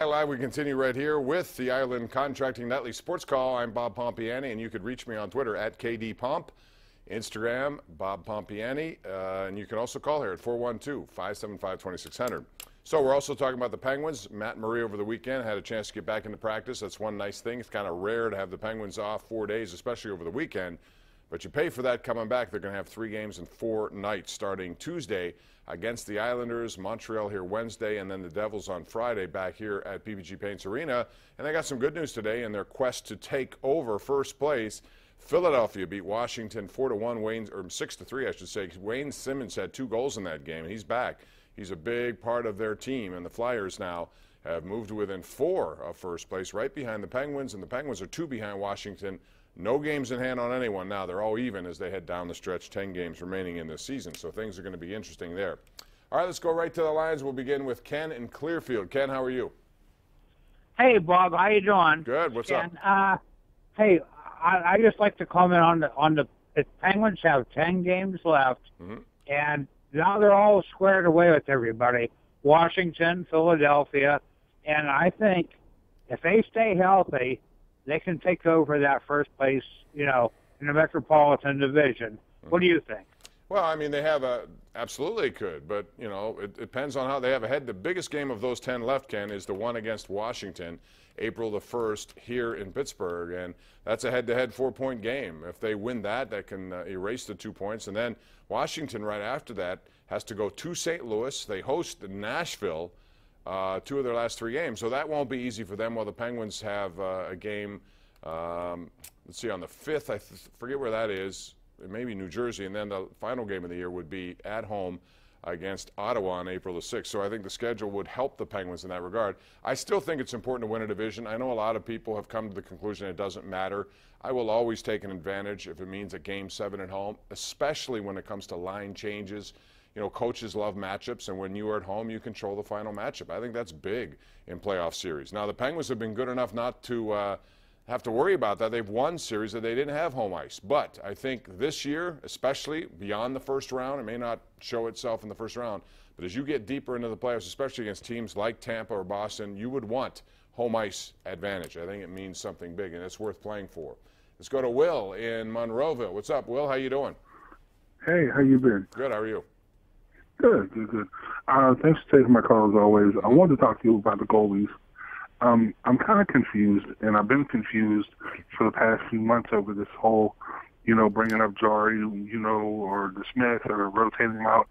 Live, we continue right here with the Island Contracting Nightly Sports Call. I'm Bob Pompeani, and you could reach me on Twitter at KDPomp, Instagram, Bob Pompeani, and you can also call here at 412-575-2600. So we're also talking about the Penguins. Matt Murray over the weekend had a chance to get back into practice. That's one nice thing. It's kind of rare to have the Penguins off 4 days, especially over the weekend. But you pay for that coming back. They're going to have 3 games in 4 nights starting Tuesday against the Islanders, Montreal here Wednesday, and then the Devils on Friday back here at PPG Paints Arena. And they got some good news today in their quest to take over first place. Philadelphia beat Washington 4-1, or 6-3, I should say. Wayne Simmons had 2 goals in that game, and he's back. He's a big part of their team, and the Flyers now have moved within 4 of first place, right behind the Penguins, and the Penguins are 2 behind Washington. No games in hand on anyone now. They're all even as they head down the stretch, 10 games remaining in this season, so things are going to be interesting there. All right, let's go right to the lines. We'll begin with Ken in Clearfield. Ken, how are you? Hey, Bob, how you doing? Good. What's up? Hey, I just like to comment on the Penguins have 10 games left, and now they're all squared away with everybody. Washington, Philadelphia, and I think if they stay healthy, they can take over that first place, in the Metropolitan Division. What do you think? Well, I mean, they have absolutely could, but, it depends on how they have ahead. The biggest game of those 10 left, Ken, is the one against Washington, April the 1st here in Pittsburgh, and that's a head-to-head 4-point game. If they win that can erase the 2 points, and then Washington right after that has to go to St. Louis. They host Nashville, 2 of their last 3 games, so that won't be easy for them. While the Penguins have a game, let's see, on the 5th, I forget where that is, maybe New Jersey, and then the final game of the year would be at home against Ottawa on April the 6th. So I think the schedule would help the Penguins in that regard. I still think it's important to win a division. I know a lot of people have come to the conclusion it doesn't matter. I will always take an advantage if it means a Game 7 at home, especially when it comes to line changes. Coaches love matchups, and when you are at home, you control the final matchup. I think that's big in playoff series. Now, the Penguins have been good enough not to have to worry about that. They've won series that they didn't have home ice. But I think this year, especially beyond the first round, it may not show itself in the first round, but as you get deeper into the playoffs, especially against teams like Tampa or Boston, you would want home ice advantage. I think it means something big, and it's worth playing for. Let's go to Will in Monroeville. What's up, Will? How you doing? Hey, how you been? Good. How are you? Good. Thanks for taking my call as always. I wanted to talk to you about the goalies. I'm kind of confused, and I've been confused for the past few months over this whole, bringing up Jari, or the Smith, or rotating them out.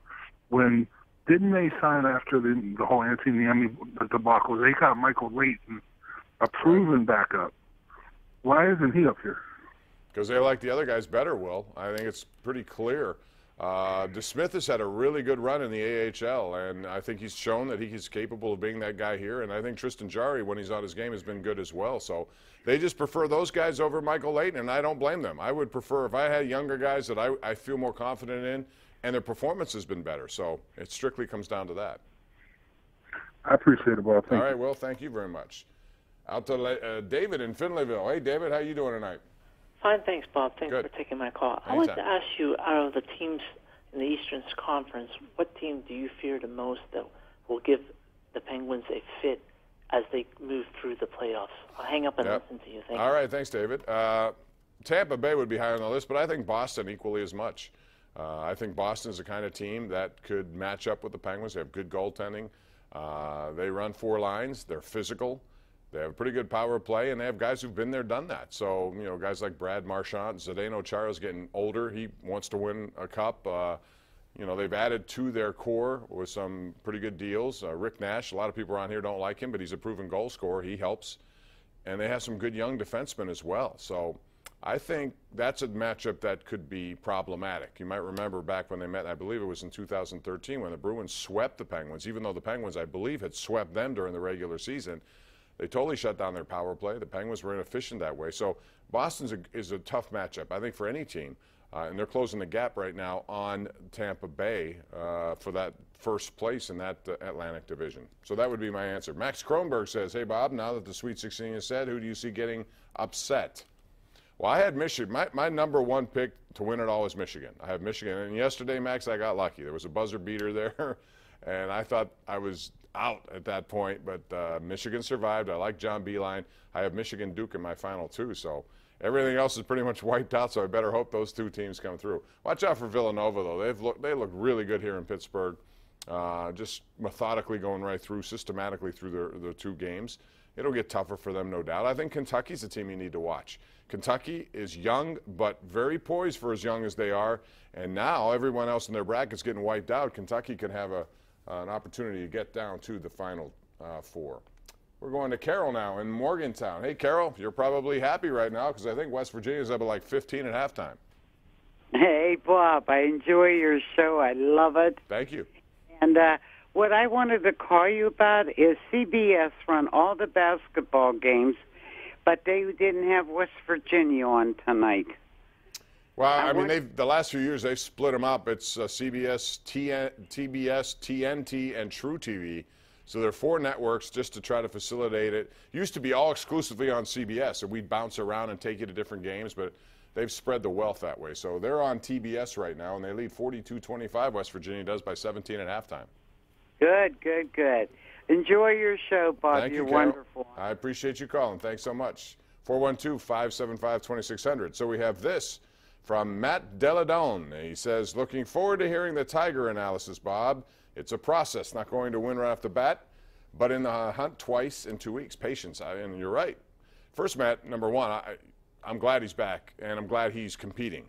When didn't they sign after the whole Anthony debacle? They got Michael Leighton, a proven backup. Why isn't he up here? Because they like the other guys better, Will. I think it's pretty clear. DeSmith has had a really good run in the AHL, and I think he's shown that he's capable of being that guy here. And I think Tristan Jarry, when he's on his game, has been good as well. So they just prefer those guys over Michael Leighton, and I don't blame them. I would prefer if I had younger guys that I feel more confident in, and their performance has been better. So it strictly comes down to that. I appreciate it, Bob. Thank you. All right, Will, thank you very much. Out to David in Finleyville. Hey, David, how you doing tonight? Fine, thanks, Bob. Thanks Good. for taking my call. Anytime. I wanted to ask you, out of the teams in the Eastern Conference, what team do you fear the most that will give the Penguins a fit as they move through the playoffs? I'll hang up and listen to you. Thank you. All right, thanks, David. Tampa Bay would be higher on the list, but I think Boston equally as much. I think Boston is the kind of team that could match up with the Penguins. They have good goaltending. They run 4 lines. They're physical. They have a pretty good power play, and they have guys who've been there, done that. So, guys like Brad Marchand, Zdeno Chara's getting older. He wants to win a cup. They've added to their core with some pretty good deals. Rick Nash, a lot of people around here don't like him, but he's a proven goal scorer. He helps. And they have some good young defensemen as well. So I think that's a matchup that could be problematic. You might remember back when they met, I believe it was in 2013, when the Bruins swept the Penguins, even though the Penguins, I believe, had swept them during the regular season. They totally shut down their power play. The Penguins were inefficient that way. So Boston is a tough matchup, I think, for any team. And they're closing the gap right now on Tampa Bay for that first place in that Atlantic Division. So that would be my answer. Max Kronberg says, hey, Bob, now that the Sweet 16 is set, who do you see getting upset? Well, I had Michigan. My number 1 pick to win it all is Michigan. I have Michigan. And yesterday, Max, I got lucky. There was a buzzer beater there. And I thought I was out at that point, but Michigan survived. I like John Beilein. I have Michigan Duke in my final two, so everything else is pretty much wiped out, so I better hope those two teams come through. Watch out for Villanova, though. They look really good here in Pittsburgh, just methodically going right through, systematically through their two games. It'll get tougher for them, no doubt. I think Kentucky's a team you need to watch. Kentucky is young, but very poised for as young as they are, and now everyone else in their bracket's getting wiped out. Kentucky can have an opportunity to get down to the Final Four. We're going to Carol now in Morgantown. Hey, Carol, you're probably happy right now because I think West Virginia's up at like 15 at halftime. Hey, Bob, I enjoy your show. I love it. Thank you. And what I wanted to call you about is CBS run all the basketball games, but they didn't have West Virginia on tonight. Well, I mean, the last few years they've split them up. It's CBS, TBS, TNT, and True TV. So there are 4 networks just to try to facilitate it. Used to be all exclusively on CBS, so we'd bounce around and take you to different games, but they've spread the wealth that way. So they're on TBS right now, and they lead 42-25. West Virginia does by 17 at halftime. Good, good, good. Enjoy your show, Bob. Thank you, You're Carol. wonderful. I appreciate you calling. Thanks so much. 412-575-2600. So we have this from Matt Deladone. He says, looking forward to hearing the Tiger analysis, Bob. It's a process, not going to win right off the bat, but in the hunt twice in 2 weeks. Patience, and you're right. First, Matt, number one, I'm glad he's back, and I'm glad he's competing.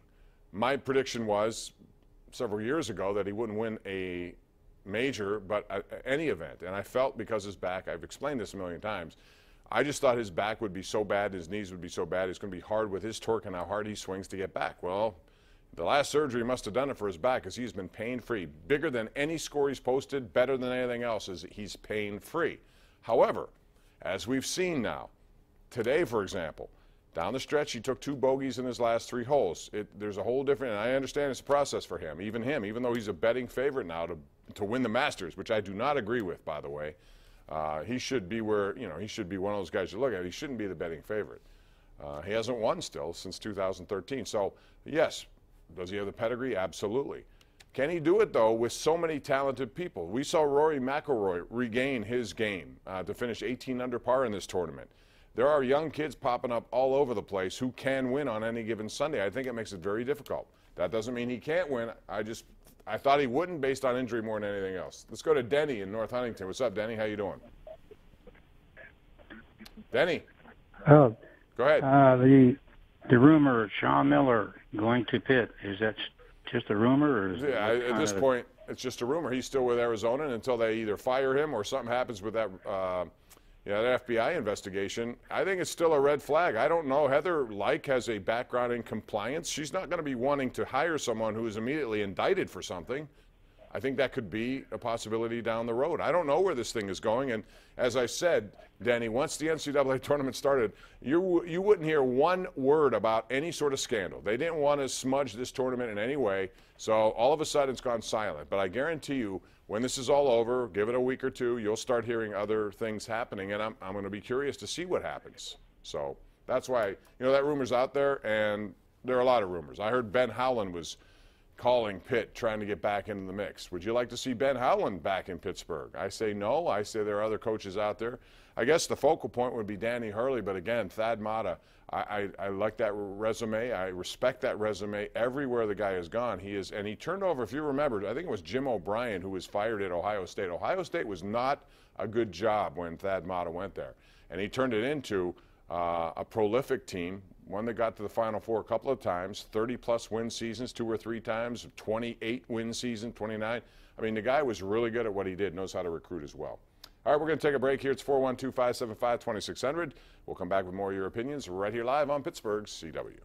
My prediction was several years ago that he wouldn't win a major, but any event, and I felt because his back, I've explained this a million times, I just thought his back would be so bad, his knees would be so bad, it's going to be hard with his torque and how hard he swings to get back. Well, the last surgery must have done it for his back because he's been pain-free. Bigger than any score he's posted, better than anything else, is he's pain-free. However, as we've seen now, today, for example, down the stretch, he took 2 bogeys in his last 3 holes. There's a whole different, and I understand it's a process for him, even though he's a betting favorite now to win the Masters, which I do not agree with, by the way. He should be he should be one of those guys you look at. He shouldn't be the betting favorite. He hasn't won still since 2013. So, yes, does he have the pedigree? Absolutely. Can he do it, though, with so many talented people? We saw Rory McIlroy regain his game to finish 18 under par in this tournament. There are young kids popping up all over the place who can win on any given Sunday. I think it makes it very difficult. That doesn't mean he can't win. I thought he wouldn't based on injury more than anything else. Let's go to Denny in North Huntington. What's up, Denny? How you doing? Denny. Oh. Go ahead. The rumor of Sean Miller going to Pitt, is that just a rumor? Or is at this point, it's just a rumor. He's still with Arizona, and until they either fire him or something happens with that that FBI investigation, I think it's still a red flag. I don't know. Heather Lyke has a background in compliance. She's not going to be wanting to hire someone who is immediately indicted for something. I think that could be a possibility down the road. I don't know where this thing is going. And as I said, Danny, once the NCAA tournament started, you wouldn't hear one word about any sort of scandal. They didn't want to smudge this tournament in any way. So all of a sudden it's gone silent. But I guarantee you, when this is all over, give it a week or two, you'll start hearing other things happening. And I'm going to be curious to see what happens. So that's why, that rumor's out there. And there are a lot of rumors. I heard Ben Howland was calling Pitt, trying to get back into the mix. Would you like to see Ben Howland back in Pittsburgh? I say no. I say there are other coaches out there. I guess the focal point would be Danny Hurley, but again, Thad Matta, I like that resume. I respect that resume everywhere the guy has gone. And he turned over, if you remember, I think it was Jim O'Brien who was fired at Ohio State. Ohio State was not a good job when Thad Matta went there. And he turned it into a prolific team, one that got to the Final Four a couple of times, 30-plus win seasons 2 or 3 times, 28-win season, 29. I mean, the guy was really good at what he did, knows how to recruit as well. All right, we're going to take a break here. It's 412-575-2600. We'll come back with more of your opinions right here live on Pittsburgh's CW.